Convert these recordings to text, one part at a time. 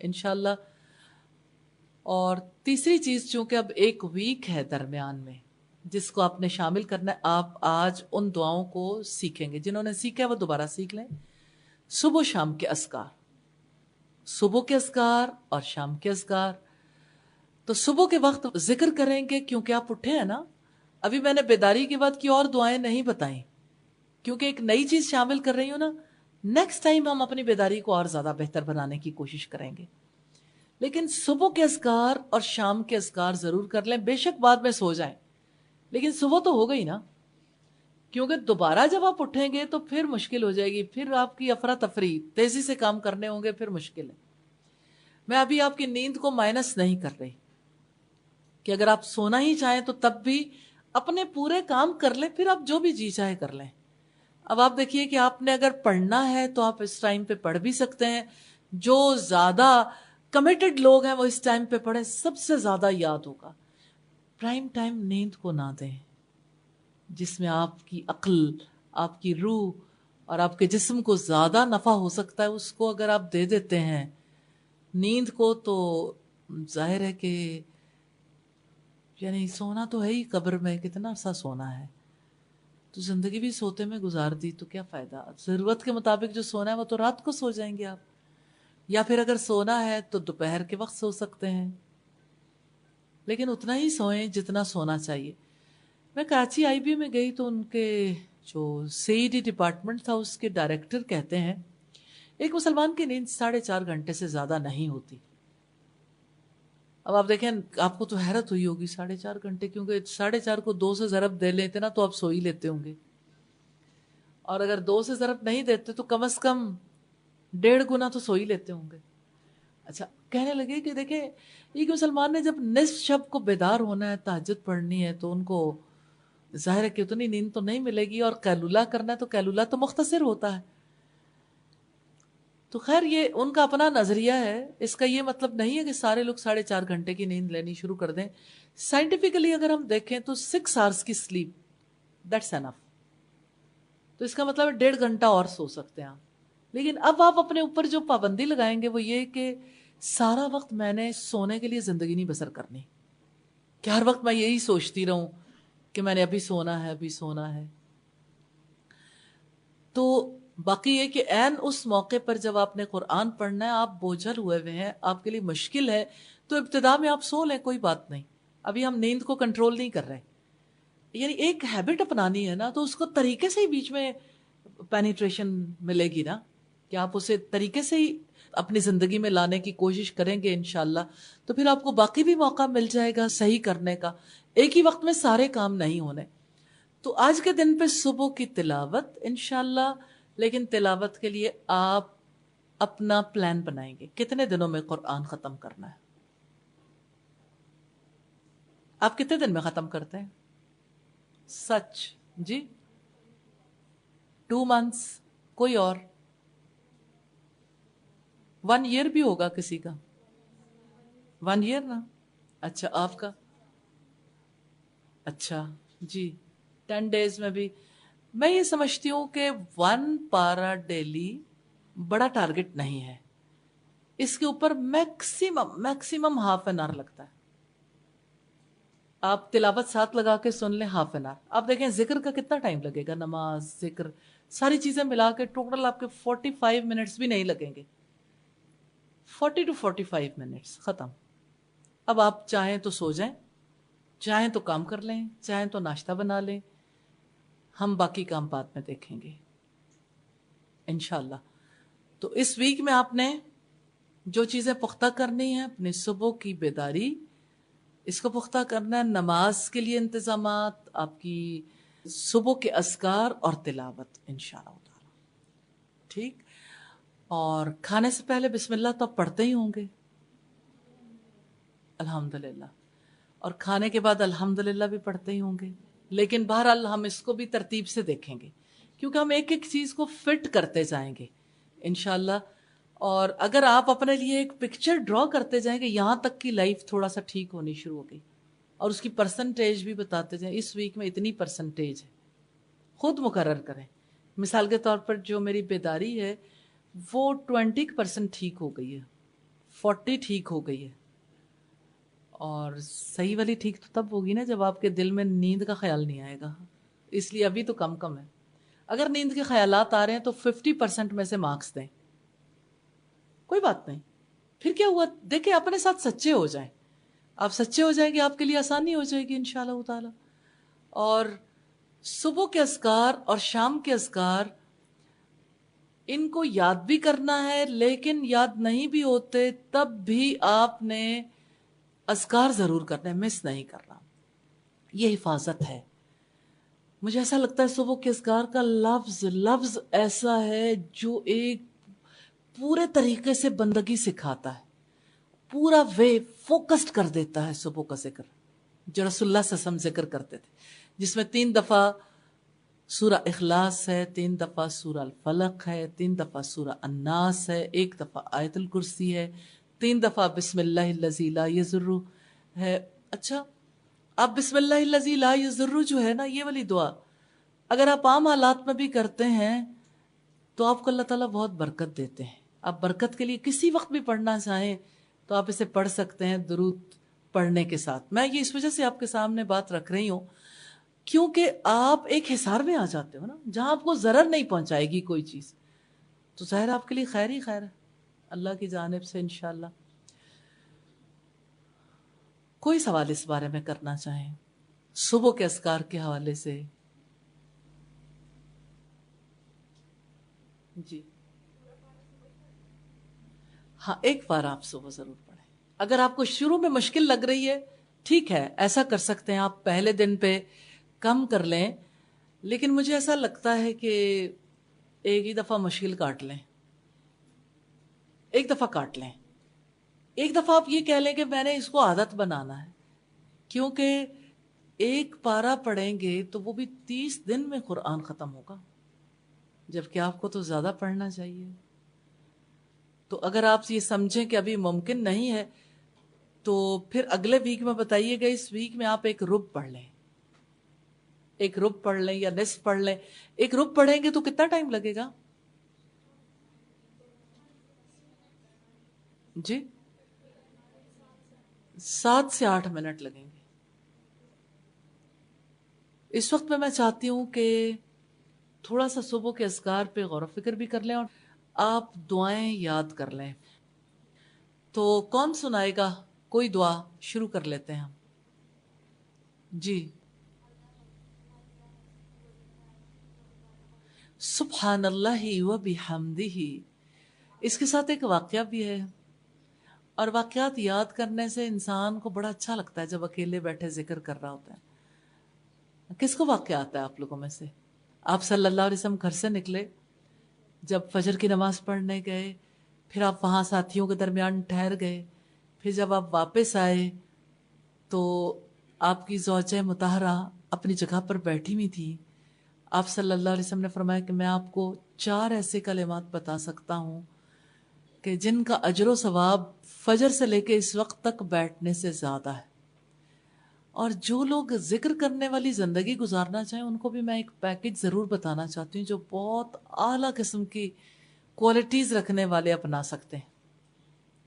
انشاءاللہ. اور تیسری چیز، چونکہ اب ایک ویک ہے درمیان میں جس کو آپ نے شامل کرنا ہے، آپ آج ان دعاؤں کو سیکھیں گے. جنہوں نے سیکھا ہے وہ دوبارہ سیکھ لیں. صبح و شام کے اذکار، صبح کے اذکار اور شام کے اذکار. تو صبح کے وقت ذکر کریں گے کیونکہ آپ اٹھے ہیں نا. ابھی میں نے بیداری کے بعد کی اور دعائیں نہیں بتائیں کیونکہ ایک نئی چیز شامل کر رہی ہوں نا. نیکسٹ ٹائم ہم اپنی بیداری کو اور زیادہ بہتر بنانے کی کوشش کریں گے. لیکن صبح کے اذکار اور شام کے اذکار ضرور کر لیں. بے شک بعد میں سو جائیں لیکن صبح تو ہو گئی نا. کیونکہ دوبارہ جب آپ اٹھیں گے تو پھر مشکل ہو جائے گی، پھر آپ کی افراتفری، تیزی سے کام کرنے ہوں گے، پھر مشکل ہے. میں ابھی آپ کی نیند کو مائنس نہیں کر رہی کہ اگر آپ سونا ہی چاہیں تو تب بھی اپنے پورے کام کر لیں، پھر آپ جو بھی جی چاہے کر لیں. اب آپ دیکھیے کہ آپ نے اگر پڑھنا ہے تو آپ اس ٹائم پہ پڑھ بھی سکتے ہیں. جو زیادہ کمیٹڈ لوگ ہیں وہ اس ٹائم پہ پڑھیں، سب سے زیادہ یاد ہوگا. پرائم ٹائم نیند کو نہ دیں جس میں آپ کی عقل، آپ کی روح اور آپ کے جسم کو زیادہ نفع ہو سکتا ہے. اس کو اگر آپ دے دیتے ہیں نیند کو تو ظاہر ہے کہ یعنی سونا تو ہے ہی. قبر میں کتنا عرصہ سونا ہے، تو زندگی بھی سوتے میں گزار دی تو کیا فائدہ. ضرورت کے مطابق جو سونا ہے وہ تو رات کو سو جائیں گے آپ، یا پھر اگر سونا ہے تو دوپہر کے وقت سو سکتے ہیں، لیکن اتنا ہی سوئیں جتنا سونا چاہیے. میں کراچی آئی بی میں گئی تو ان کے جو سی ڈی ڈپارٹمنٹ تھا اس کے ڈائریکٹر کہتے ہیں ایک مسلمان کی نیند 4.5 گھنٹے سے زیادہ نہیں ہوتی. اب آپ دیکھیں، آپ کو تو حیرت ہوئی ہوگی 4.5 گھنٹے، کیونکہ 4.5 کو 2 سے ضرب دے لیتے نا تو آپ سو ہی لیتے ہوں گے، اور اگر 2 سے ضرب نہیں دیتے تو کم از کم 1.5 گنا تو سو ہی لیتے ہوں گے. اچھا، کہنے لگے کہ دیکھیں ایک مسلمان نے جب نصف شب کو بیدار ہونا ہے، تہجد پڑھنی ہے، تو ان کو ظاہر ہے کہ اتنی نیند تو نہیں ملے گی، اور قیلولہ کرنا ہے تو قیلولہ تو مختصر ہوتا ہے. تو خیر یہ ان کا اپنا نظریہ ہے، اس کا یہ مطلب نہیں ہے کہ سارے لوگ 4.5 گھنٹے کی نیند لینی شروع کر دیں. سائنٹیفکلی اگر ہم دیکھیں تو 6 آورس کی سلیپ دیٹس انف. تو اس کا مطلب 1.5 گھنٹہ اور سو سکتے ہیں آپ. لیکن اب آپ اپنے اوپر جو پابندی لگائیں گے وہ یہ کہ سارا وقت میں نے سونے کے لیے زندگی نہیں بسر کرنی کہ ہر وقت میں یہی سوچتی رہوں کہ میں نے ابھی سونا ہے، ابھی سونا ہے. تو باقی یہ کہ عین اس موقع پر جب آپ نے قرآن پڑھنا ہے، آپ بوجھل ہوئے ہوئے ہیں، آپ کے لیے مشکل ہے، تو ابتدا میں آپ سو لیں، کوئی بات نہیں. ابھی ہم نیند کو کنٹرول نہیں کر رہے. یعنی ایک ہیبٹ اپنانی ہے نا، تو اس کو طریقے سے ہی بیچ میں پینیٹریشن ملے گی نا، کہ آپ اسے طریقے سے ہی اپنی زندگی میں لانے کی کوشش کریں گے انشاءاللہ. تو پھر آپ کو باقی بھی موقع مل جائے گا صحیح کرنے کا. ایک ہی وقت میں سارے کام نہیں ہونے. تو آج کے دن پہ صبح کی تلاوت انشاءاللہ، لیکن تلاوت کے لیے آپ اپنا پلان بنائیں گے کتنے دنوں میں قرآن ختم کرنا ہے. آپ کتنے دن میں ختم کرتے ہیں؟ سچ جی؟ 2 months؟ کوئی اور 1 year بھی ہوگا کسی کا؟ 1 year نا. اچھا آپ کا؟ اچھا جی. 10 days میں بھی. میں یہ سمجھتی ہوں کہ 1 پارا ڈیلی بڑا ٹارگٹ نہیں ہے. اس کے اوپر میکسیمم ½ an hour لگتا ہے. آپ تلاوت ساتھ لگا کے سن لیں ½ an hour. آپ دیکھیں ذکر کا کتنا ٹائم لگے گا، نماز، ذکر، ساری چیزیں ملا کے ٹوٹل آپ کے 45 منٹس بھی نہیں لگیں گے. 40 to 45 منٹس ختم. اب آپ چاہیں تو سو جائیں، چاہیں تو کام کر لیں، چاہیں تو ناشتہ بنا لیں. ہم باقی کام بعد میں دیکھیں گے انشاءاللہ. تو اس ویک میں آپ نے جو چیزیں پختہ کرنی ہیں، اپنی صبح کی بیداری اس کو پختہ کرنا ہے، نماز کے لیے انتظامات، آپ کی صبح کے اذکار اور تلاوت انشاءاللہ تعالی. ٹھیک. اور کھانے سے پہلے بسم اللہ تو آپ پڑھتے ہی ہوں گے الحمدللہ، اور کھانے کے بعد الحمدللہ بھی پڑھتے ہی ہوں گے. لیکن بہرحال ہم اس کو بھی ترتیب سے دیکھیں گے کیونکہ ہم ایک ایک چیز کو فٹ کرتے جائیں گے انشاءاللہ. اور اگر آپ اپنے لیے ایک پکچر ڈرا کرتے جائیں گے، یہاں تک کی لائف تھوڑا سا ٹھیک ہونی شروع ہو گئی، اور اس کی پرسنٹیج بھی بتاتے جائیں، اس ویک میں اتنی پرسنٹیج ہے، خود مقرر کریں. مثال کے طور پر جو میری بیداری ہے وہ 20% ٹھیک ہو گئی ہے، 40 ٹھیک ہو گئی ہے، اور صحیح والی ٹھیک تو تب ہوگی نا جب آپ کے دل میں نیند کا خیال نہیں آئے گا، اس لیے ابھی تو کم کم ہے۔ اگر نیند کے خیالات آ رہے ہیں تو 50% میں سے مارکس دیں، کوئی بات نہیں، پھر کیا ہوا، دیکھیں اپنے ساتھ سچے ہو جائیں، آپ سچے ہو جائیں گے آپ کے لیے آسانی ہو جائے گی انشاءاللہ تعالی۔ اور صبح کے اذکار اور شام کے اذکار ان کو یاد بھی کرنا ہے، لیکن یاد نہیں بھی ہوتے تب بھی آپ نے اذکار ضرور کرنے، مس نہیں کرنا، یہ حفاظت ہے۔ مجھے ایسا لگتا ہے صبح کے اذکار کا لفظ لفظ ایسا ہے جو ایک پورے طریقے سے بندگی سکھاتا ہے، پورا وے فوکسڈ کر دیتا ہے صبح کا ذکر، جو رسول اللہ صلی اللہ علیہ وسلم ذکر کرتے تھے، جس میں 3 دفعہ سورہ اخلاص ہے، 3 دفعہ سورہ الفلق ہے، 3 دفعہ سورہ الناس ہے، 1 دفعہ آیت الکرسی ہے، 3 دفعہ بسم اللہ الذی لا یضر ہے۔ اچھا، اب بسم اللہ الذی لا یضر جو ہے نا، یہ والی دعا اگر آپ عام حالات میں بھی کرتے ہیں تو آپ کو اللہ تعالیٰ بہت برکت دیتے ہیں۔ آپ برکت کے لیے کسی وقت بھی پڑھنا چاہیں تو آپ اسے پڑھ سکتے ہیں درود پڑھنے کے ساتھ۔ میں یہ اس وجہ سے آپ کے سامنے بات رکھ رہی ہوں کیونکہ آپ ایک حصار میں آ جاتے ہو نا، جہاں آپ کو ضرر نہیں پہنچائے گی کوئی چیز، تو ظاہر آپ کے لیے خیر ہی خیر ہے اللہ کی جانب سے انشاءاللہ۔ کوئی سوال اس بارے میں کرنا چاہیں صبح کے اذکار کے حوالے سے؟ جی ہاں، ایک بار آپ صبح ضرور پڑھیں۔ اگر آپ کو شروع میں مشکل لگ رہی ہے، ٹھیک ہے، ایسا کر سکتے ہیں آپ پہلے دن پہ کم کر لیں، لیکن مجھے ایسا لگتا ہے کہ ایک ہی دفعہ مشکل کاٹ لیں، ایک دفعہ کاٹ لیں، ایک دفعہ آپ یہ کہہ لیں کہ میں نے اس کو عادت بنانا ہے، کیونکہ ایک پارہ پڑھیں گے تو وہ بھی 30 دن میں قرآن ختم ہوگا، جبکہ آپ کو تو زیادہ پڑھنا چاہیے۔ تو اگر آپ یہ سمجھیں کہ ابھی ممکن نہیں ہے تو پھر اگلے ویک میں بتائیے گا، اس ویک میں آپ ایک رب پڑھ لیں، ایک رب پڑھ لیں یا نصف پڑھ لیں۔ ایک رب پڑھیں گے تو کتنا ٹائم لگے گا؟ جی 7 سے 8 منٹ لگیں گے۔ اس وقت میں چاہتی ہوں کہ تھوڑا سا صبح کے اذکار پہ غور و فکر بھی کر لیں اور آپ دعائیں یاد کر لیں۔ تو کون سنائے گا؟ کوئی دعا شروع کر لیتے ہیں ہم۔ جی، سبحان اللہ و بحمدہ، اس کے ساتھ ایک واقعہ بھی ہے، اور واقعات یاد کرنے سے انسان کو بڑا اچھا لگتا ہے جب اکیلے بیٹھے ذکر کر رہا ہوتا ہے۔ کس کو واقعہ آتا ہے آپ لوگوں میں سے؟ آپ صلی اللہ علیہ وسلم گھر سے نکلے، جب فجر کی نماز پڑھنے گئے، پھر آپ وہاں ساتھیوں کے درمیان ٹھہر گئے، پھر جب آپ واپس آئے تو آپ کی زوجہ مطہرہ اپنی جگہ پر بیٹھی ہوئی تھی۔ آپ صلی اللہ علیہ وسلم نے فرمایا کہ میں آپ کو 4 ایسے کلمات بتا سکتا ہوں کہ جن کا اجر و ثواب فجر سے لے کے اس وقت تک بیٹھنے سے زیادہ ہے، اور جو لوگ ذکر کرنے والی زندگی گزارنا چاہیں ان کو بھی میں ایک پیکج ضرور بتانا چاہتی ہوں جو بہت اعلیٰ قسم کی کوالٹیز رکھنے والے اپنا سکتے ہیں۔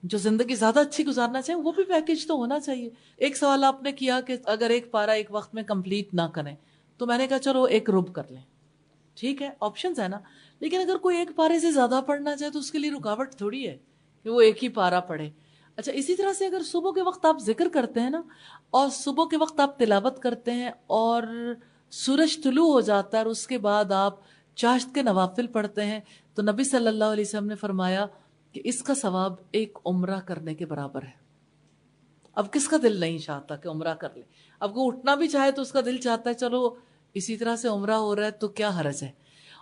جو زندگی زیادہ اچھی گزارنا چاہیں وہ بھی پیکج تو ہونا چاہیے۔ ایک سوال آپ نے کیا کہ اگر ایک پارہ ایک وقت میں کمپلیٹ نہ کریں تو میں نے کہا چلو ایک رب کر لیں، ٹھیک ہے، آپشنز ہے نا، لیکن اگر کوئی ایک پارے سے زیادہ پڑھنا چاہے تو اس کے لیے رکاوٹ تھوڑی ہے کہ وہ ایک ہی پارہ پڑھے۔ اچھا، اسی طرح سے اگر صبح کے وقت آپ ذکر کرتے ہیں نا، اور صبح کے وقت آپ تلاوت کرتے ہیں اور سورج طلوع ہو جاتا ہے اور اس کے بعد آپ چاشت کے نوافل پڑھتے ہیں، تو نبی صلی اللہ علیہ وسلم نے فرمایا کہ اس کا ثواب ایک عمرہ کرنے کے برابر ہے۔ اب کس کا دل نہیں چاہتا کہ عمرہ کر لے؟ اب کو اٹھنا بھی چاہے تو اس کا دل چاہتا ہے چلو اسی طرح سے عمرہ ہو رہا ہے تو کیا حرج ہے۔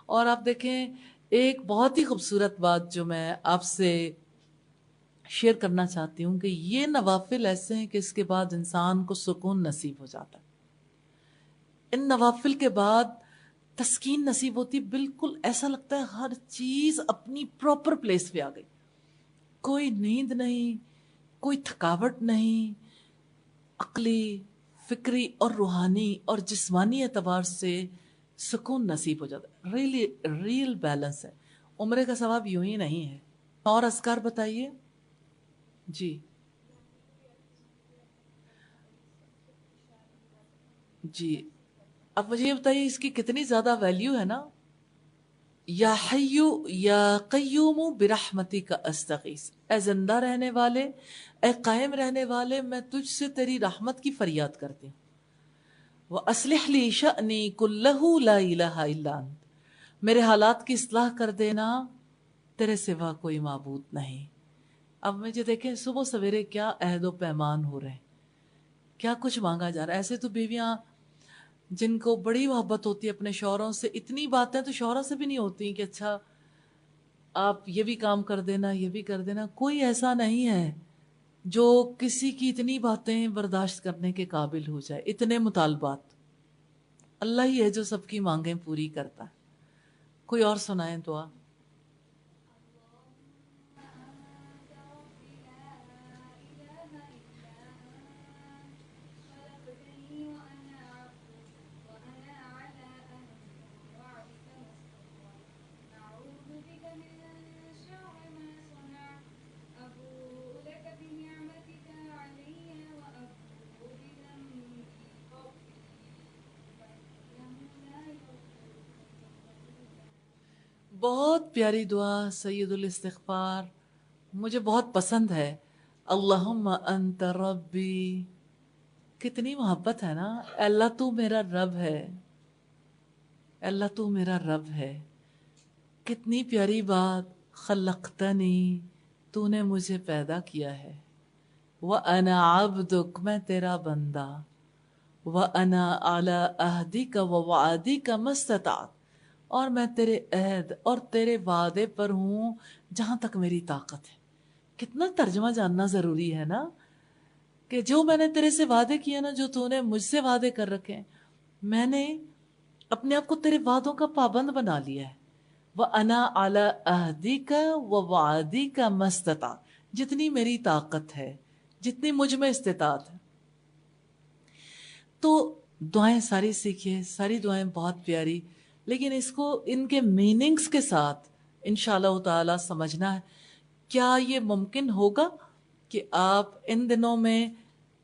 اور آپ دیکھیں ایک بہت ہی خوبصورت بات جو میں آپ سے شیئر کرنا چاہتی ہوں کہ یہ نوافل ایسے ہیں کہ اس کے بعد انسان کو سکون نصیب ہو جاتا ہے۔ ان نوافل کے بعد تسکین نصیب ہوتی، بالکل ایسا لگتا ہے ہر چیز اپنی پراپر پلیس پہ آ گئی، کوئی نیند نہیں، کوئی تھکاوٹ نہیں، عقلی، فکری اور روحانی اور جسمانی اعتبار سے سکون نصیب ہو جاتا ہے۔ ریل بیلنس ہے، عمرے کا ثواب یوں ہی نہیں ہے۔ اور اذکار بتائیے۔ جی جی، اب مجھے یہ بتائیے اس کی کتنی زیادہ ویلیو ہے نا. یا حیو یا قیوم برحمتی کا استغیث، اے زندہ رہنے والے، اے قائم رہنے والے، میں تجھ سے تیری رحمت کی فریاد کرتی ہوں. وَأَصْلِحْ لِي شَأْنِي كُلَّهُ لَا إِلَهَ إِلَّا أَنْتَ، میرے حالات کی اصلاح کر دینا، تیرے سوا کوئی معبود نہیں. اب مجھے دیکھیں صبح سویرے کیا عہد و پیمان ہو رہے ہیں، کیا کچھ مانگا جا رہا ہے. ایسے تو بیویاں جن کو بڑی محبت ہوتی ہے اپنے شوہروں سے، اتنی باتیں تو شوہروں سے بھی نہیں ہوتی کہ اچھا آپ یہ بھی کام کر دینا، یہ بھی کر دینا. کوئی ایسا نہیں ہے جو کسی کی اتنی باتیں برداشت کرنے کے قابل ہو جائے، اتنے مطالبات. اللہ ہی ہے جو سب کی مانگیں پوری کرتا ہے. کوئی اور سنائیں دعا. بہت پیاری دعا سید الاستغفار، مجھے بہت پسند ہے. اللہم انت ربی، کتنی محبت ہے نا. اللہ تو میرا رب ہے، اللہ تو میرا رب ہے. کتنی پیاری بات. خلقتنی، تو نے مجھے پیدا کیا ہے. وَأَنَا عَبْدُكَ، میں تیرا بندہ. وَأَنَا عَلَىٰ عَهْدِكَ وَوَعْدِكَ مَا اسْتَطَعْتُ، اور میں تیرے عہد اور تیرے وعدے پر ہوں جہاں تک میری طاقت ہے. کتنا ترجمہ جاننا ضروری ہے نا، کہ جو میں نے تیرے سے وعدے کیے نا، جو تو نے مجھ سے وعدے کر رکھے ہیں، میں نے اپنے آپ کو تیرے وعدوں کا پابند بنا لیا ہے. وَأَنَا عَلَىٰ عَهْدِكَ وَوَعْدِكَ مَا اسْتَطَعْتُ، جتنی میری طاقت ہے، جتنی مجھ میں استطاعت ہے. تو دعائیں ساری سیکھیے، ساری دعائیں بہت پیاری، لیکن اس کو ان کے میننگز کے ساتھ انشاءاللہ تعالی سمجھنا ہے. کیا یہ ممکن ہوگا کہ آپ ان دنوں میں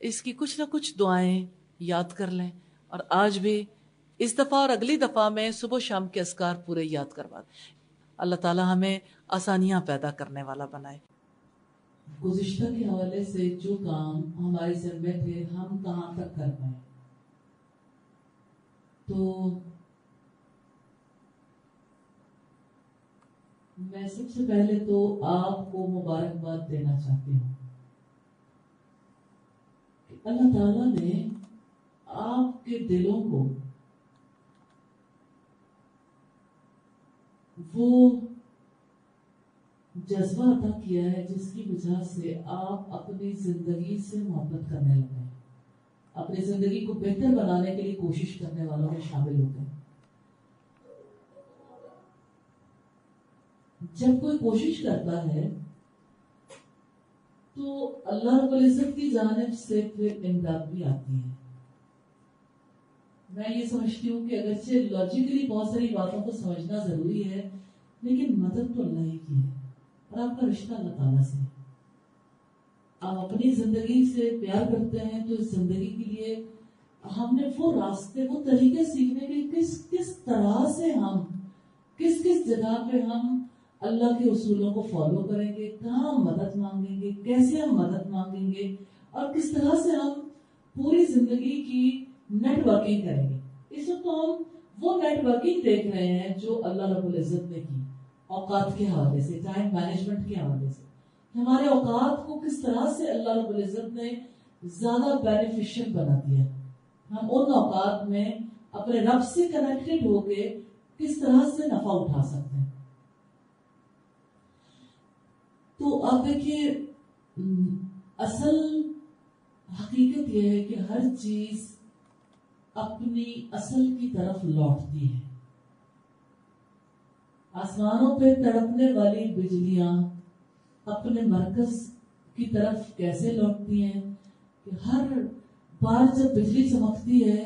اس کی کچھ نہ کچھ دعائیں یاد کر لیں، اور آج بھی اس دفعہ اور اگلی دفعہ میں صبح شام کے اذکار پورے یاد کروا دیں. اللہ تعالی ہمیں آسانیاں پیدا کرنے والا بنائے. گزشتہ کے حوالے سے جو کام ہمارے ذمے تھے ہم کہاں تک کر پائے، تو میں سب سے پہلے تو آپ کو مبارکباد دینا چاہتی ہوں کہ اللہ تعالیٰ نے آپ کے دلوں کو وہ جذبہ عطا کیا ہے جس کی وجہ سے آپ اپنی زندگی سے محبت کرنے لگے ہیں، اپنی زندگی کو بہتر بنانے کے لیے کوشش کرنے والوں میں شامل ہو گئے. جب کوئی کوشش کرتا ہے تو اللہ رب العزت کی جانب سے پھر امداد بھی آتی ہے. میں یہ سمجھتی ہوں کہ اگرچہ لاجیکلی بہت ساری باتوں کو سمجھنا ضروری ہے، لیکن مدد تو اللہ ہی کی ہے، اور آپ کا رشتہ اللہ تعالیٰ سے. آپ اپنی زندگی سے پیار کرتے ہیں تو اس زندگی کے لیے ہم نے وہ راستے، وہ طریقے سیکھنے کے کس طرح سے ہم کس جگہ پہ ہم اللہ کے اصولوں کو فالو کریں گے، کہاں ہم مدد مانگیں گے، کیسے ہم مدد مانگیں گے، اور کس طرح سے ہم پوری زندگی کی نیٹ ورکنگ کریں گے. اس وقت ہم وہ نیٹ ورکنگ دیکھ رہے ہیں جو اللہ رب العزت نے کی اوقات کے حوالے سے، ٹائم مینجمنٹ کے حوالے سے. ہمارے اوقات کو کس طرح سے اللہ رب العزت نے زیادہ بینیفیشل بنا دیا. ہم ان اوقات میں اپنے رب سے کنیکٹڈ ہو کے کس طرح سے نفع اٹھا سکتے ہیں. تو آپ دیکھیے، اصل حقیقت یہ ہے کہ ہر چیز اپنی اصل کی طرف لوٹتی ہے. آسمانوں پہ تڑپنے والی بجلیاں اپنے مرکز کی طرف کیسے لوٹتی ہیں کہ ہر بار جب بجلی چمکتی ہے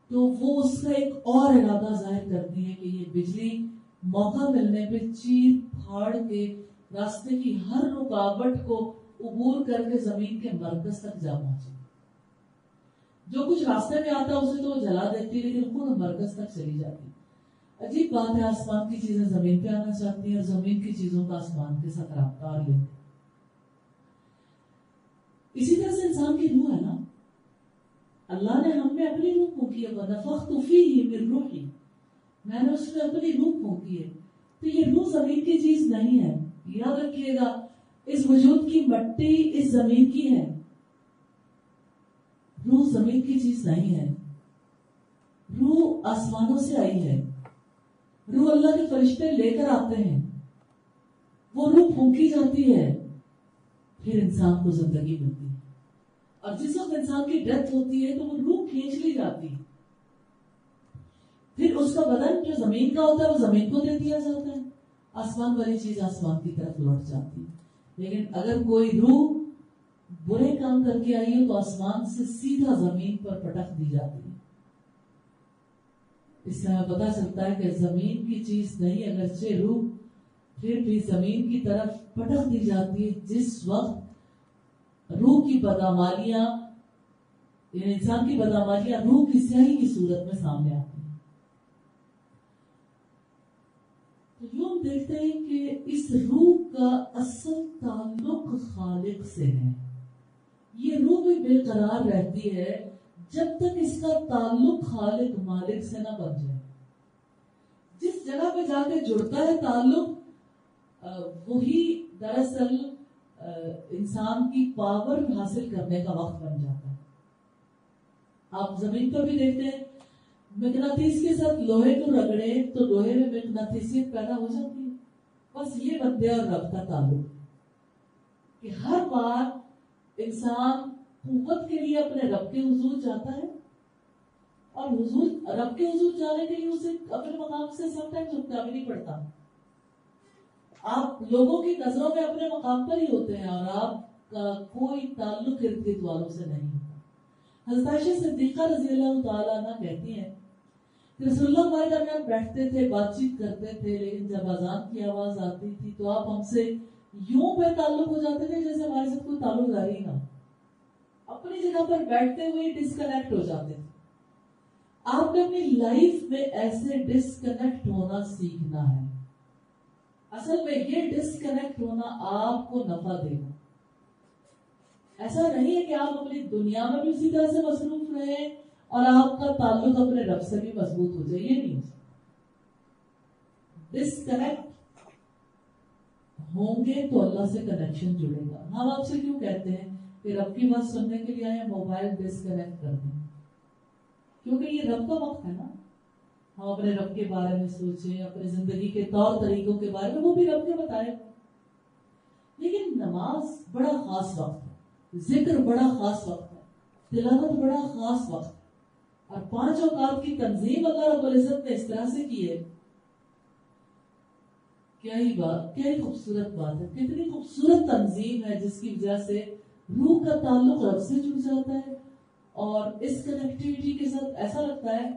تو وہ اس کا ایک اور ارادہ ظاہر کرتی ہے کہ یہ بجلی موقع ملنے پہ چیر پھاڑ کے راستے کی ہر رکاوٹ کو عبور کر کے زمین کے مرکز تک جا پہنچے. جو کچھ راستے میں آتا ہے اسے تو وہ جلا دیتی ہے، لیکن خود مرکز تک چلی جاتی. عجیب بات ہے، آسمان کی چیزیں زمین پہ آنا چاہتی ہیں اور زمین کی چیزوں کا آسمان کے ساتھ رابطہ اور لنک. اسی طرح سے انسان کی روح ہے نا، اللہ نے ہم میں اپنی روح پھونکی ہے، وَنَفَخْتُ فِيهِ مِن رُوحِي، میں نے اس میں اپنی روح پھونکی ہے. تو یہ روح زمین کی چیز نہیں ہے. یاد رکھیے گا، اس وجود کی مٹی اس زمین کی ہے، روح زمین کی چیز نہیں ہے. روح آسمانوں سے آئی ہے. روح اللہ کے فرشتے لے کر آتے ہیں، وہ روح پھونکی جاتی ہے، پھر انسان کو زندگی ملتی ہے. اور جس وقت انسان کی ڈیتھ ہوتی ہے تو وہ روح کھینچ لی جاتی ہے، پھر اس کا بدن جو زمین کا ہوتا ہے وہ زمین کو دے دیا جاتا ہے، آسمان والی چیز آسمان کی طرف لوٹ جاتی ہے. لیکن اگر کوئی روح برے کام کر کے آئی ہو تو آسمان سے سیدھا زمین پر پٹک دی جاتی ہے. اس سے ہمیں پتا چلتا ہے کہ زمین کی چیز نہیں، اگرچہ روح پھر بھی زمین کی طرف پٹک دی جاتی ہے جس وقت روح کی بدعمالیاں، یعنی انسان کی بدعمالیاں روح کی سیاہی کی صورت میں سامنے آتی ہیں. تو یوں ہم دیکھتے ہیں کہ اس روح کا اصل تعلق خالق سے ہے. یہ روح بھی بے قرار رہتی ہے جب تک اس کا تعلق خالق مالک سے نہ بن جائے. جس جگہ پہ جا کے جڑتا ہے تعلق، وہی دراصل انسان کی پاور حاصل کرنے کا وقت بن جاتا ہے. آپ زمین پر بھی دیکھتے ہیں، مقناطیس کے ساتھ لوہے کو رگڑے تو لوہے میں مقناطیسیت پیدا ہو جاتی ہے. بس یہ بندے اور رب کا تعلق کہ ہر بار انسان قوت کے لیے اپنے رب کے حضور جاتا ہے، اور رب کے حضور جانے کے لیے اسے اپنے مقام سے سم ٹائم جھکنا بھی نہیں پڑتا. آپ لوگوں کی نظروں میں اپنے مقام پر ہی ہوتے ہیں اور آپ کا کوئی تعلق ارد گرد والوں سے نہیں ہوتا. حضرت عائشہ صدیقہ رضی اللہ تعالیٰ عنہ کہتی ہیں کہ رسول اللہ ہمارے درمیان بیٹھتے تھے، بات چیت کرتے تھے، لیکن جب اذان کی آواز آتی تھی تو آپ ہم سے یوں بے تعلق ہو جاتے تھے جیسے ہمارے ساتھ کوئی تعلق جاری نہ ہو. اپنی جگہ پر بیٹھتے ہوئے ڈسکنیکٹ ہو جاتے تھے. آپ نے اپنی لائف میں ایسے ڈسکنیکٹ ہونا سیکھنا ہے. اصل میں یہ ڈسکنیکٹ ہونا آپ کو نفع دے گا. ایسا نہیں ہے کہ آپ اپنی دنیا میں بھی اسی طرح سے مصروف رہیں اور آپ کا تعلق اپنے رب سے بھی مضبوط ہو جائے. یہ نہیں ہو سکتا. ڈسکنیکٹ ہوں گے تو اللہ سے کنیکشن جڑے گا. ہم آپ سے کیوں کہتے ہیں کہ رب کی بات سننے کے لیے آئے موبائل ڈسکنیکٹ کر دیں؟ کیونکہ یہ رب کا وقت ہے نا. ہم اپنے رب کے بارے میں سوچیں، اپنے زندگی کے طور طریقوں کے بارے میں، وہ بھی رب کے بتائے. لیکن نماز بڑا خاص وقت ہے، ذکر بڑا خاص وقت ہے، تلاوت بڑا خاص وقت ہے. اور 5 اوقات کی تنظیم اللہ رب العزت نے اس طرح سے کی ہے. کیا ہی بات، کیا ہی خوبصورت بات ہے، کتنی خوبصورت تنظیم ہے جس کی وجہ سے روح کا تعلق رب سے جڑ جاتا ہے. اور اس کنیکٹیویٹی کے ساتھ ایسا لگتا ہے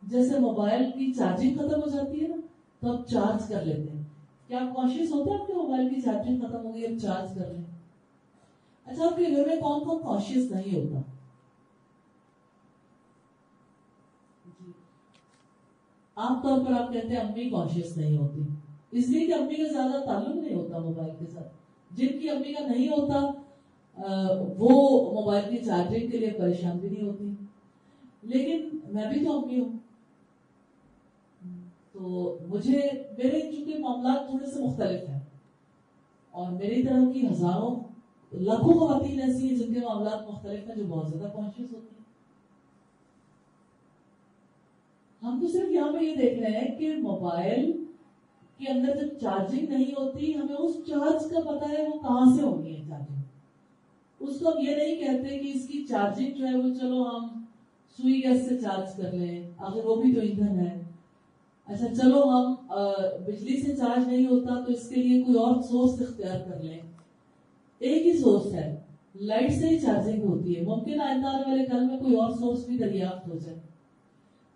جیسے موبائل کی چارجنگ ختم ہو جاتی ہے نا تو آپ چارج کر لیتے ہیں. کیا آپ کانشیس ہوتے ہیں آپ کے موبائل کی چارجنگ ختم ہو گئی، اب چارج کر لیں؟ اچھا، آپ کے گھر میں کون کون کانشیس نہیں ہوتا؟ عام طور پر آپ کہتے ہیں امی کانشیس نہیں ہوتی، اس لیے کہ امی کا زیادہ تعلق نہیں ہوتا موبائل کے ساتھ. جن کی امی کا نہیں ہوتا وہ موبائل کی چارجنگ کے لیے پریشان بھی نہیں ہوتی. لیکن میں بھی تو امی ہوں، تو میرے چونکہ معاملات تھوڑے سے مختلف ہیں، اور میری طرح کی ہزاروں لاکھوں خواتین ایسی ہیں جن کے معاملات مختلف ہیں جو بہت زیادہ کانشیس ہوتی ہیں. ہم تو صرف یہاں پہ یہ دیکھ رہے ہیں کہ موبائل کے اندر جب چارجنگ نہیں ہوتی، ہمیں اس چارج کا پتہ ہے وہ کہاں سے ہونی ہے چارجنگ. اس کو ہم یہ نہیں کہتے کہ اس کی چارجنگ جو ہے وہ چلو ہم سوئی گیس سے چارج کر لیں، اگر وہ بھی تو ایندھن ہے. اچھا چلو ہم بجلی سے چارج نہیں ہوتا تو اس کے لیے کوئی اور سورس اختیار کر لیں. ایک ہی سورس ہے، لائٹ سے ہی چارجنگ ہوتی ہے. ممکن آئندہ آنے والے کل میں کوئی اور سورس بھی دریافت ہو جائے.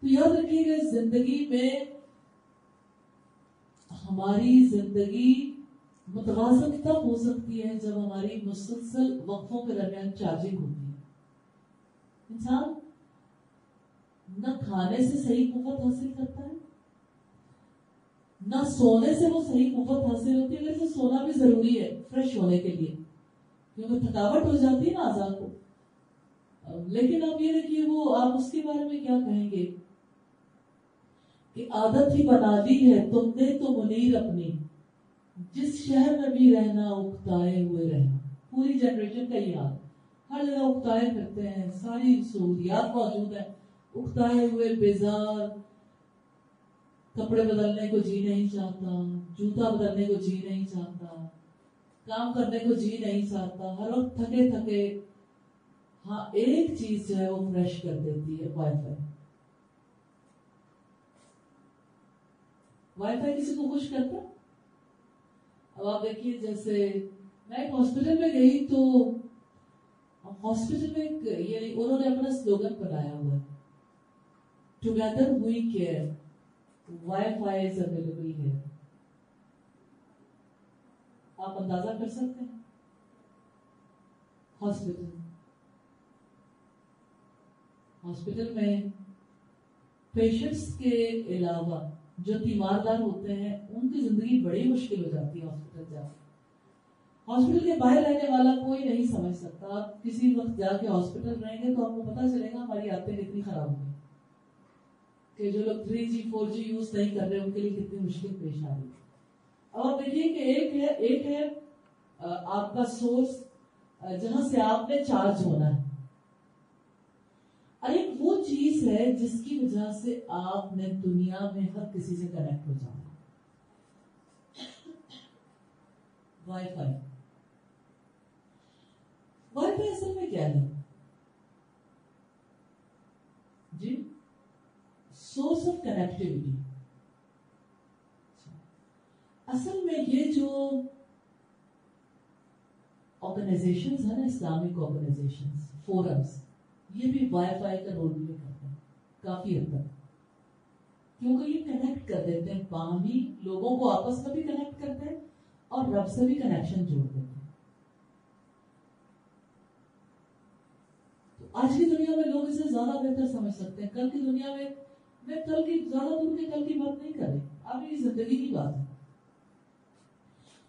تو یاد رکھیے گا، زندگی میں ہماری زندگی متوازن تب ہو سکتی ہے جب ہماری مسلسل وقفوں کے درمیان چارجنگ ہوتی ہے. انسان نہ کھانے سے صحیح قوت حاصل کرتا ہے، نہ سونے سے وہ صحیح قوت حاصل ہوتی ہے. ویسے سونا بھی ضروری ہے فریش ہونے کے لیے، کیونکہ تھکاوٹ ہو جاتی ہے نا اعضاء کو. لیکن اب یہ دیکھیے، وہ آپ اس کے بارے میں کیا کہیں گے کہ عادت ہی بنا لی ہے تم نے تو منیر اپنی، جس شہر میں بھی رہنا اکتائے ہوئے رہنا. پوری جنریشن کا یہ حال، ہر جگہ اکتائے پھرتے ہیں، ساری سہولیات موجود ہیں، اکتائے ہوئے بیزار، کپڑے بدلنے کو جی نہیں چاہتا، جوتا بدلنے کو جی نہیں چاہتا، کام کرنے کو جی نہیں چاہتا، ہر وقت تھکے تھکے. ہاں ایک چیز جو ہے وہ فریش کر دیتی ہے، وائی فائی. وائی فائی کسی کو خوش کرتا. اب آپ دیکھیے، جیسے میں ایک ہاسپٹل میں گئی تو ہاسپٹل میں یہ انہوں نے اپنا سلوگن بنایا ہوا ہے، together we care, wifi is available ہے. آپ اندازہ کر سکتے ہیں ہاسپٹل میں پیشنٹس کے علاوہ جو تیماردار ہوتے ہیں ان کی زندگی بڑی مشکل ہو جاتی ہے ہاسپٹل جا کے. ہاسپٹل کے باہر رہنے والا کوئی نہیں سمجھ سکتا. آپ کسی وقت جا کے ہاسپٹل رہیں گے تو آپ کو پتا چلے گا ہماری عادتیں کتنی خراب ہوئی کہ جو لوگ 3G 4G یوز نہیں کر رہے ان کے لیے کتنی مشکل پیش آ رہی ہے. اب آپ دیکھیے کہ ایک ہے آپ کا سورس جہاں سے آپ نے چارج ہونا ہے، اور ایک وہ چیز ہے جس کی وجہ سے آپ نے دنیا میں ہر کسی سے کنیکٹ ہو جانا. Wi fi. وائی فائی اصل میں کیا ہے جی؟ Source of connectivity. اصل میں یہ جو آرگنائزیشنز ہیں نا، اسلامک آرگنائزیشنز، فورمز، یہ بھی وائی فائی کا رول پلے کرتے ہیں کافی حد تک، کیونکہ یہ کنیکٹ کر دیتے ہیں باہمی لوگوں کو، آپس میں بھی کنیکٹ کرتے ہیں اور رب سے بھی کنیکشن جوڑ دیتے ہیں. تو آج کی دنیا میں لوگ اسے زیادہ بہتر سمجھ سکتے ہیں. کل کی دنیا میں کل کی زیادہ دور کے کل کی بات نہیں کر رہی، اب یہ زندگی کی بات ہے.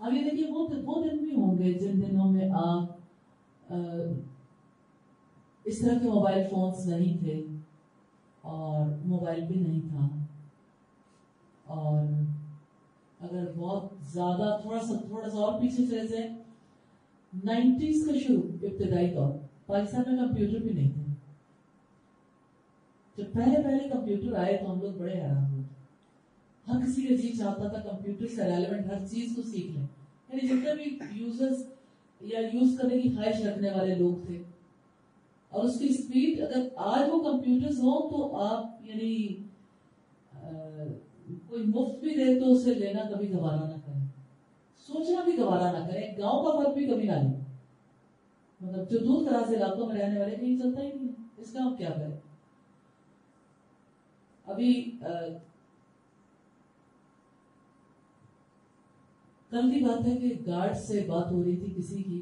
اب یہ دیکھیے، وہ دن بھی ہوں گے جن دنوں میں آپ اس طرح کے موبائل فونز نہیں تھے اور موبائل بھی نہیں تھا، اور اگر بہت زیادہ تھوڑا سا اور پیچھے چلے جائیں، 90s کا شروع ابتدائی طور پاکستان میں کمپیوٹر بھی نہیں تھے. جب پہلے کمپیوٹر آئے تو ہم لوگ بڑے حیران ہوئے. ہر کسی کا جی چاہتا تھا کمپیوٹر سے ریلیونٹ ہر چیز کو سیکھ لیں. یعنی جتنے بھی یوزرز یا یوز کرنے کی خواہش رکھنے والے لوگ تھے، اور اس کی اسپیڈ، اگر آج وہ کمپیوٹرز ہوں تو آپ یعنی کوئی مفت بھی دے تو اسے لینا کبھی گوارا نہ کریں، سوچنا بھی گوارا نہ کریں. گاؤں کا فرق بھی کبھی نہ لیں. مطلب جو دور دراز علاقوں میں رہنے والے کہیں چلتا ہی نہیں ہے، اس کا ہم کیا کریں. ابھی کل کی بات ہے کہ گارڈ سے بات ہو رہی تھی کسی کی،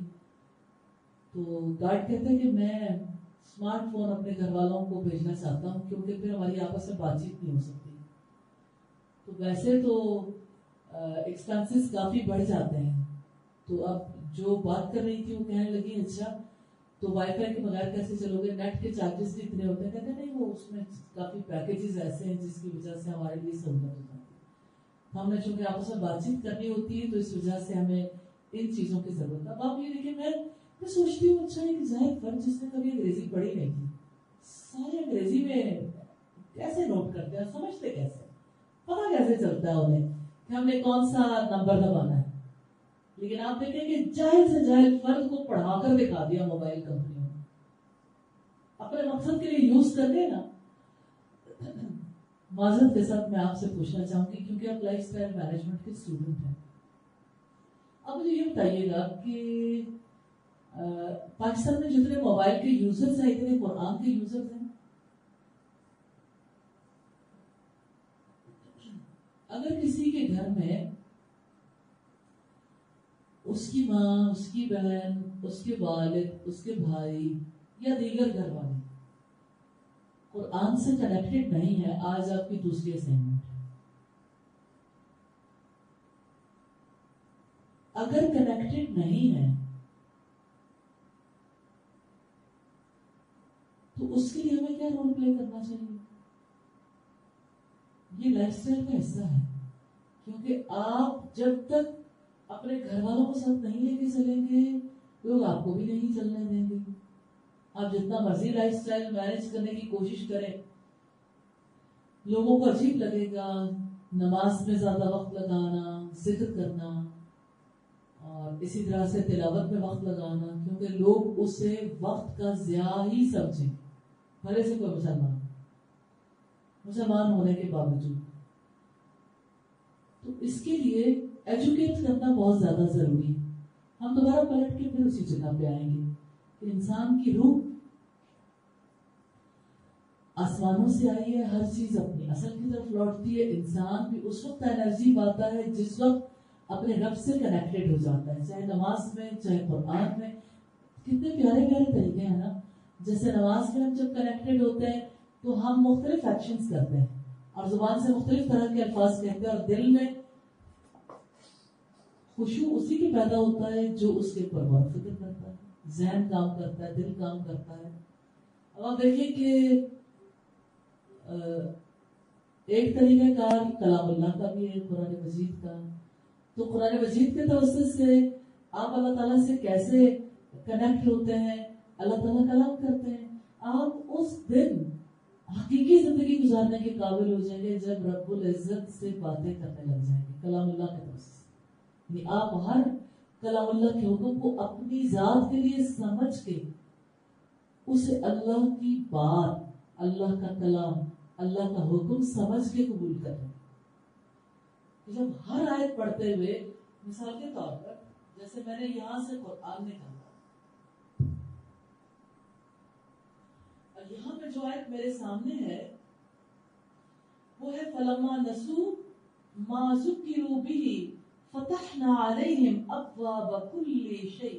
تو گارڈ کہتے ہیں کہ میں اسمارٹ فون اپنے گھر والوں کو بھیجنا چاہتا ہوں کیونکہ پھر ہماری آپس میں بات چیت نہیں ہو سکتی. تو ویسے تو ایکسپینسز کافی بڑھ جاتے ہیں. تو اب جو بات کر رہی تھی وہ کہنے لگی اچھا تو وائی فائی کے بغیر کیسے چلو گے، نیٹ کے چارجز بھی اتنے ہوتے ہیں. کہتے نہیں، وہ اس میں کافی پیکیجز ایسے ہیں جس کی وجہ سے ہمارے لیے سہولت ہو جاتی ہے. ہم نے چونکہ آپس میں بات چیت کرنی ہوتی ہے تو اس وجہ سے ہمیں ان چیزوں کی ضرورت ہے. اب آپ یہ دیکھیں، میں سوچتی ہوں اچھا ایک ظاہر فرد جس نے کبھی انگریزی پڑھی نہیں تھی، سارے انگریزی میں کیسے نوٹ کرتے ہیں، سمجھتے کیسے، پتا کیسے چلتا ہے انہیں کہ ہم نے کون سا نمبر دبانا ہے. لیکن آپ دیکھیں کہ جاہل سے جاہل فرد کو پڑھا کر دکھا دیا موبائل کمپنیوں نے، اپنے مقصد کے لیے یوز کر کے نا. معذرت کے ساتھ میں آپ سے پوچھنا چاہوں گی کیونکہ آپ لائف اسٹائل مینجمنٹ کے اسٹوڈنٹ ہیں، اب مجھے یہ بتائیے گا کہ پاکستان میں جتنے موبائل کے یوزرز ہیں اتنے قرآن کے یوزرز ہیں. اگر کسی کے گھر میں اس کی ماں، اس کی بہن، اس کے والد، اس کے بھائی یا دیگر گھر والے قرآن سے کنیکٹڈ نہیں ہے، آج آپ کی دوسری اسائنمنٹ ہے۔ اگر کنیکٹڈ نہیں ہے تو اس کے لیے ہمیں کیا رول پلے کرنا چاہیے؟ یہ لائف اسٹائل کا حصہ ہے، کیونکہ آپ جب تک اپنے گھر والوں کو ساتھ نہیں لے کے چلیں گے لوگ آپ کو بھی نہیں چلنے دیں گے۔ آپ جتنا مرضی لائف اسٹائل مینج کرنے کی کوشش کریں، لوگوں کو عجیب لگے گا نماز میں زیادہ وقت لگانا، ذکر کرنا اور اسی طرح سے تلاوت میں وقت لگانا، کیونکہ لوگ اسے وقت کا ضیاع ہی سمجھیں، بھلے سے کوئی مسلمان ہونے کے باوجود۔ تو اس کے لیے ایجوکیٹ کرنا بہت زیادہ ضروری ہے۔ ہم دوبارہ پلٹ کے پھر اسی جگہ پہ آئیں گے کہ انسان کی روح آسمانوں سے آئی ہے، ہر چیز اپنی اصل کی طرف لوٹتی ہے۔ انسان بھی اس وقت انرجی پاتا ہے جس وقت اپنے رب سے کنیکٹڈ ہو جاتا ہے، چاہے نماز میں چاہے قرآن میں۔ کتنے پیارے پیارے طریقے ہیں نا، جیسے نماز میں ہم جب کنیکٹڈ ہوتے ہیں تو ہم مختلف ایکشنز کرتے ہیں اور زبان سے مختلف طرح کے الفاظ کہتے ہیں، اور دل میں خشوع اسی کی پیدا ہوتا ہے جو اس کے اوپر غور و فکر کرتا ہے، ذہن کام کرتا ہے، دل کام کرتا ہے۔ اب آپ دیکھیے کہ ایک طریقہ کار کلام اللہ کا بھی ہے، قرآن مجید کا۔ تو قرآن مجید کے توسط سے آپ اللہ تعالیٰ سے کیسے کنیکٹ ہوتے ہیں، اللہ تعالیٰ کلام کرتے ہیں۔ آپ اس دن حقیقی زندگی گزارنے کے قابل ہو جائیں گے جب رب العزت سے باتیں کرنے لگ جائیں گے کلام اللہ کے توسط سے۔ یعنی آپ ہر کلام اللہ کے حکم کو اپنی ذات کے لیے سمجھ کے اسے اللہ کی بات، اللہ کا کلام، اللہ کا حکم سمجھ کے قبول کریں۔ جب ہر آیت پڑھتے ہوئے، مثال کے طور پر جیسے میں نے یہاں سے قرآن نکالا اور یہاں پہ جو آیت میرے سامنے ہے وہ ہے فَلَمَّا نَسُوا مَا ذُكِّرُوا بِهِ فَتَحْنَا عَلَيْهِمْ أَبْوَابَ كُلِّ شَيْءٍ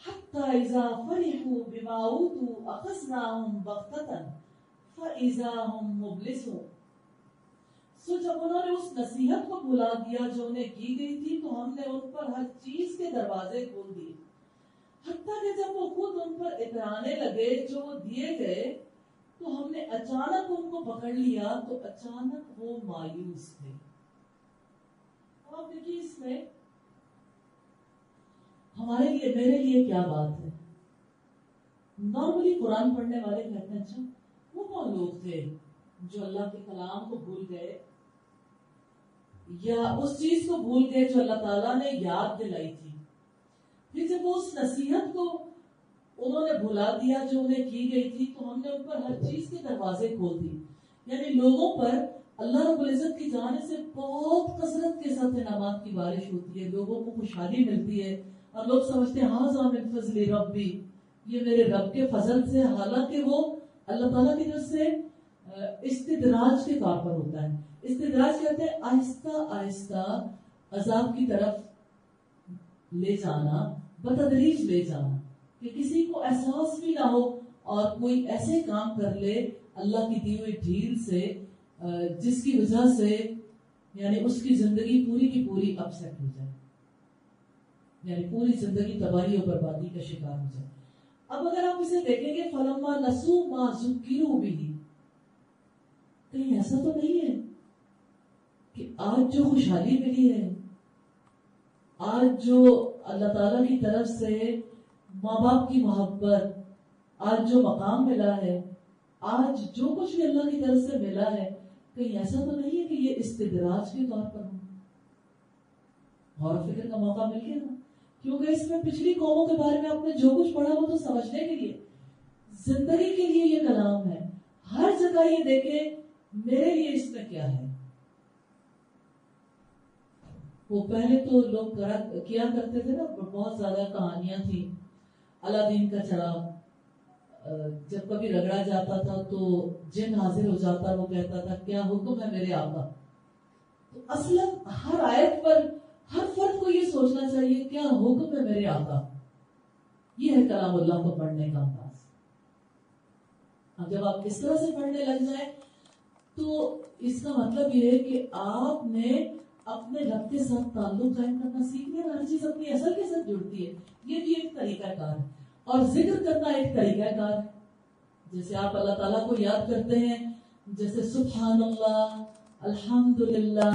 حَتَّى إِذَا فَرِحُوا بِمَا أُوتُوا أَخَذْنَاهُمْ بَغْتَةً فَإِذَا هُمْ مُبْلِسُونَ۔ سو جب انہوں نے اس نصیحت کو بھلا دیا جو انہیں کی گئی تھی تو ہم نے ان پر ہر چیز کے دروازے کھول دیے، حتیٰ کہ جب وہ خود ان پر اترانے لگے جو وہ دیے گئے تو ہم نے اچانک ان کو پکڑ لیا تو اچانک وہ مایوس تھے۔ آپ دیکھیے اس میں ہمارے لیے، میرے لیے کیا بات ہے۔ نارملی قرآن پڑھنے والے کہتے ہیں اچھا وہ کون لوگ تھے جو اللہ کے کلام کو بھول گئے یا اس چیز کو بھول گئے جو اللہ تعالیٰ نے یاد دلائی تھی۔ پھر جب وہ اس نصیحت کو انہوں نے بھلا دیا جو انہیں کی گئی تھی تو ہم نے ان پر ہر چیز کے دروازے کھول دیے۔ یعنی لوگوں پر اللہ رب العزت کی جانب سے بہت کثرت کے ساتھ انعامات کی بارش ہوتی ہے، لوگوں کو خوشحالی ملتی ہے اور لوگ سمجھتے ہیں ہاں من فضل ربی، یہ میرے رب کے فضل سے، حالانکہ وہ اللہ تعالیٰ کی طرف سے استدراج کے طور پر ہوتا ہے۔ استدراج کہتے ہیں آہستہ آہستہ عذاب کی طرف لے جانا، بتدریج لے جانا، کہ کسی کو احساس بھی نہ ہو اور کوئی ایسے کام کر لے اللہ کی دی ہوئی ڈھیل سے جس کی وجہ سے یعنی اس کی زندگی پوری کی پوری اپسیٹ ہو جائے، یعنی پوری زندگی تباہی اور بربادی کا شکار ہو جائے۔ اب اگر آپ اسے دیکھیں گے فَلَمَّا نَسُوا مَا ذُكِّرُوا بِهِ، کہیں ایسا تو نہیں ہے کہ آج جو خوشحالی ملی ہے، آج جو اللہ تعالیٰ کی طرف سے ماں باپ کی محبت، آج جو مقام ملا ہے، آج جو کچھ بھی اللہ کی طرف سے ملا ہے، کہیں ایسا تو نہیں ہے کہ یہ استدراج کے طور پر ہو۔ غور و فکر کا موقع مل گیا نا، کیونکہ اس میں پچھلی قوموں کے بارے میں آپ نے جو کچھ پڑھا وہ تو سمجھنے کے لیے، زندگی کے لیے یہ کلام ہے۔ ہر جگہ یہ دیکھیں میرے لیے اس میں کیا ہے۔ وہ پہلے تو لوگ کیا کرتے تھے نا، بہت زیادہ کہانیاں تھیں۔ الادین کا چراغ جب کبھی رگڑا جاتا تھا تو جن حاضر ہو جاتا، وہ کہتا تھا کیا حکم ہے میرے آقا۔ تو اصلاً ہر آیت پر ہر فرد کو یہ سوچنا چاہیے کیا حکم ہے میرے آقا. یہ ہے کلام اللہ کو پڑھنے کا انداز. اب جب آپ اس طرح سے پڑھنے لگ جائیں تو اس کا مطلب یہ ہے کہ آپ نے اپنے رب کے ساتھ تعلق قائم کرنا سیکھ لیا. ہر چیز اپنی اصل کے ساتھ جڑتی ہے. یہ بھی ایک طریقہ کار ہے. اور ذکر کرنا ایک طریقہ کار ہے. جیسے آپ اللہ تعالیٰ کو یاد کرتے ہیں, جیسے سبحان اللہ, الحمدللہ,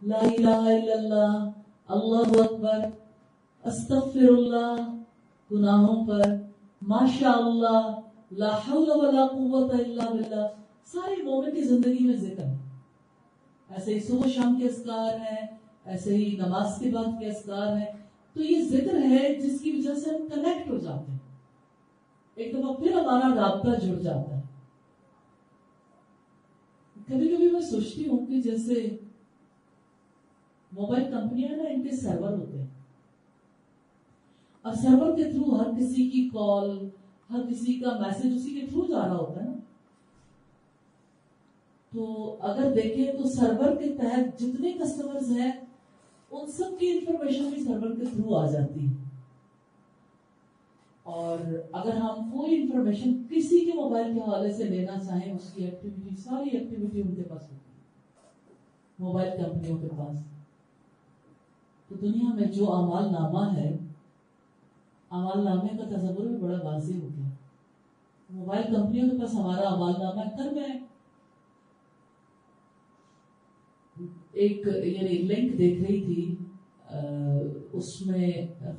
لا الہ الا اللہ, اللہ اکبر, استغفر اللہ, گناہوں پر, ماشاء اللہ, لا حول ولا قوت الا باللہ. ساری مومن کی زندگی میں ذکر ہے. ایسے ہی صبح شام کے اذکار ہیں, ایسے ہی نماز کے بعد کے اذکار ہیں. تو یہ ذکر ہے جس کی وجہ سے ہم کنیکٹ ہو جاتے ہیں. ایک دفعہ پھر ہمارا رابطہ جڑ جاتا ہے. کبھی کبھی میں سوچتی ہوں کہ جیسے موبائل کمپنیاں نا, ان کے سرور ہوتے ہیں, اور سرور کے تھرو ہر کسی کی کال, ہر کسی کا میسج اسی کے تھرو جا رہا ہوتا ہے نا. تو اگر دیکھیں تو سرور کے تحت جتنے کسٹمرز ہیں ان سب کی انفارمیشن بھی سرور کے تھرو آ جاتی ہے. اور اگر ہم کوئی انفارمیشن کسی کے موبائل کے حوالے سے لینا چاہیں, اس کی ایکٹیویٹی, ساری ایکٹیویٹی ان کے پاس ہوتی ہے, موبائل کمپنیوں کے پاس. تو دنیا میں جو اعمال نامہ ہے, اعمال نامے کا تصور بھی بڑا واضح ہو گیا. موبائل کمپنیوں کے پاس ہمارا اعمال نامہ کر میں ایک یعنی لنک دیکھ رہی تھی, اس میں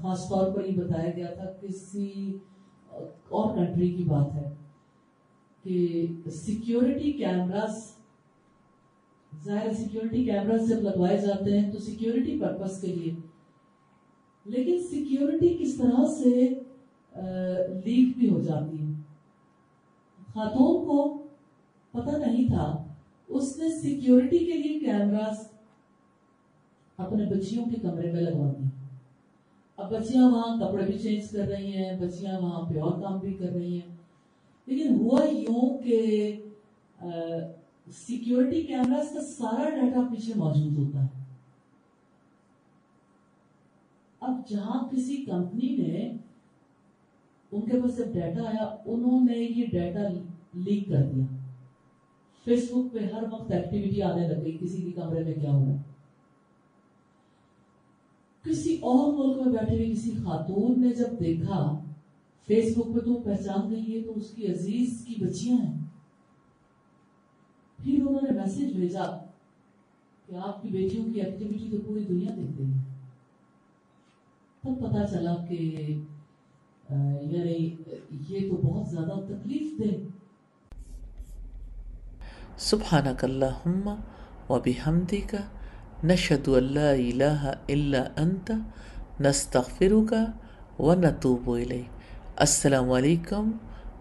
خاص طور پر یہ بتایا گیا تھا, کسی اور کنٹری کی بات ہے کہ سیکیورٹی کیمراز, ظاہر سیکیورٹی کیمراز جب لگوائے جاتے ہیں تو سیکیورٹی پرپس کے لیے, لیکن سیکیورٹی کس طرح سے لیک بھی ہو جاتی ہے. خاتون کو پتہ نہیں تھا, اس نے سیکیورٹی کے لیے کیمراز اپنے بچیوں کے کمرے میں لگوا دی. اب بچیاں وہاں کپڑے بھی چینج کر رہی ہیں, بچیاں وہاں پہ اور کام بھی کر رہی ہیں, لیکن ہوا یوں کہ سیکیورٹی کیمراز کا سارا ڈیٹا پیچھے موجود ہوتا ہے. اب جہاں کسی کمپنی نے, ان کے پاس جب ڈیٹا آیا, انہوں نے یہ ڈیٹا لیک کر دیا. فیس بک پہ ہر وقت ایکٹیویٹی آنے لگ گئی, کسی کے کمرے میں کیا ہو رہا ہے. کسی اور ملک میں بیٹھے ہوئی کسی خاتون نے جب دیکھا فیس بک پہ, تو پہچان گئی ہے تو اس کی عزیز کی بچیاں ہیں. پھر انہوں نے میسج بھیجا کہ آپ کی بیٹیوں کی ایکٹیویٹی تو پوری دنیا دیکھ رہی ہے. تب پتا چلا کہ یعنی یہ تو بہت زیادہ تکلیف دہ. سبحانک اللہم و بحمدک نشہد ان لا الہ الا انت نستغفرک و نتوب الیک. السلام علیکم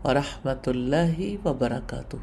ورحمۃ اللہ وبرکاتہ.